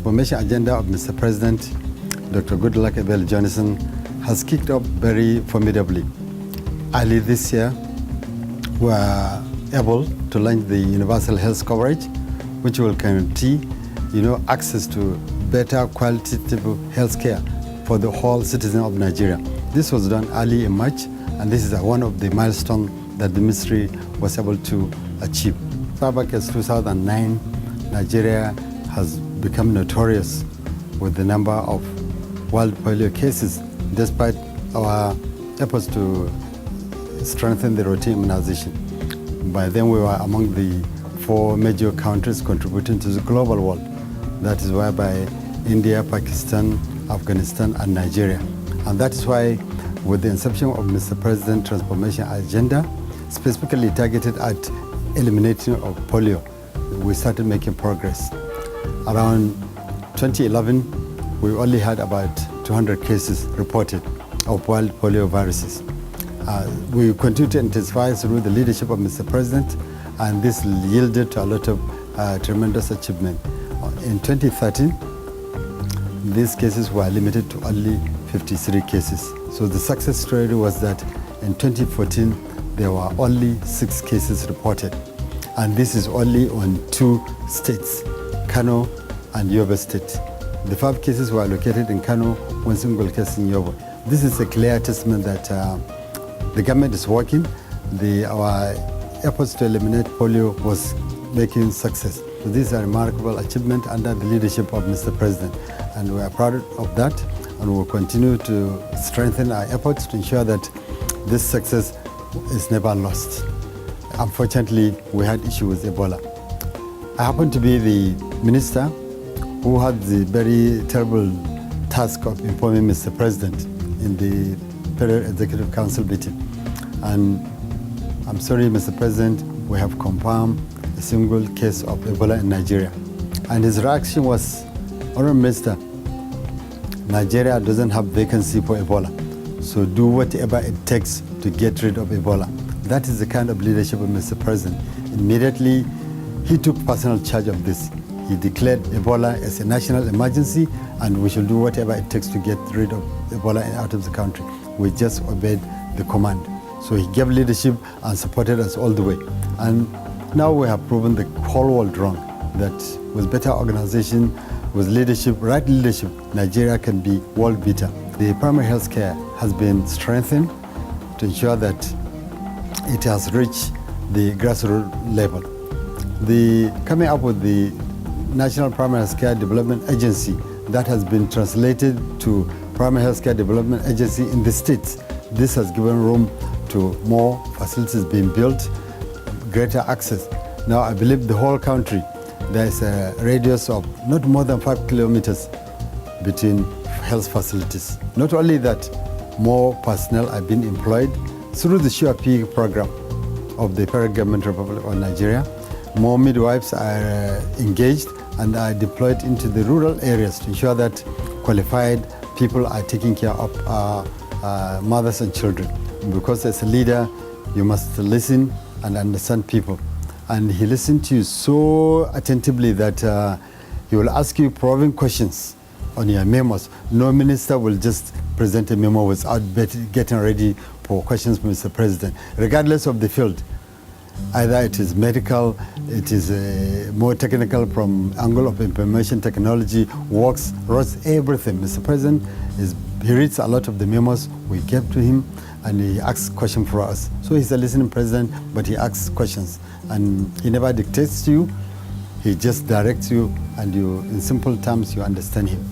transformation agenda of Mr. President, Dr. Goodluck Ebele Jonathan, has kicked off very formidably. Early this year, we are able to launch the universal health coverage, which will guarantee, access to better qualitative health care for the whole citizen of Nigeria. This was done early in March, and this is one of the milestones that the ministry was able to achieve. Far back as 2009, Nigeria has become notorious with the number of wild polio cases, despite our efforts to strengthen the routine immunization. By then, we were among the 4 major countries contributing to the global world. That is why by India, Pakistan, Afghanistan, and Nigeria. And that is why, with the inception of Mr. President's transformation agenda, specifically targeted at eliminating of polio, we started making progress. Around 2011, we only had about 200 cases reported of wild polio viruses. We continue to intensify through the leadership of Mr. President, and this yielded to a lot of tremendous achievement. In 2013, these cases were limited to only 53 cases. So the success story was that in 2014, there were only 6 cases reported. And this is only on 2 states, Kano and Yobe State. The 5 cases were located in Kano, 1 single case in Yobe. This is a clear testament that the government is working. Our efforts to eliminate polio was making success. So this is a remarkable achievement under the leadership of Mr. President. And we are proud of that, and we will continue to strengthen our efforts to ensure that this success is never lost. Unfortunately, we had issue with Ebola. I happen to be the minister who had the very terrible task of informing Mr. President in the Federal Executive Council meeting. And I'm sorry, Mr. President, we have confirmed a single case of Ebola in Nigeria. And his reaction was, Honorable Minister, Nigeria doesn't have vacancy for Ebola, so do whatever it takes to get rid of Ebola. That is the kind of leadership of Mr. President. Immediately, he took personal charge of this. He declared Ebola as a national emergency, and we should do whatever it takes to get rid of Ebola out of the country. We just obeyed the command. So he gave leadership and supported us all the way. And now we have proven the whole world wrong, that with better organization, with leadership, right leadership, Nigeria can be world beater. The primary health care has been strengthened to ensure that it has reached the grassroots level. Coming up with the National Primary Health Care Development Agency, that has been translated to Primary Health Care Development Agency in the states. This has given room to more facilities being built, greater access. Now I believe the whole country, there is a radius of not more than 5 kilometers between health facilities. Not only that, more personnel are being employed through the SureP program of the Federal Government Republic of Nigeria. More midwives are engaged and are deployed into the rural areas to ensure that qualified people are taking care of mothers and children. Because as a leader, you must listen and understand people. And he listened to you so attentively that he will ask you probing questions on your memos. No minister will just present a memo without getting ready for questions from Mr. President, regardless of the field. Either it is medical, it is more technical from angle of information technology, works, roads, everything. Mr. President, he reads a lot of the memos we gave to him, and he asks questions for us. So he's a listening president, but he asks questions. And he never dictates to you, he just directs you, and in simple terms, you understand him.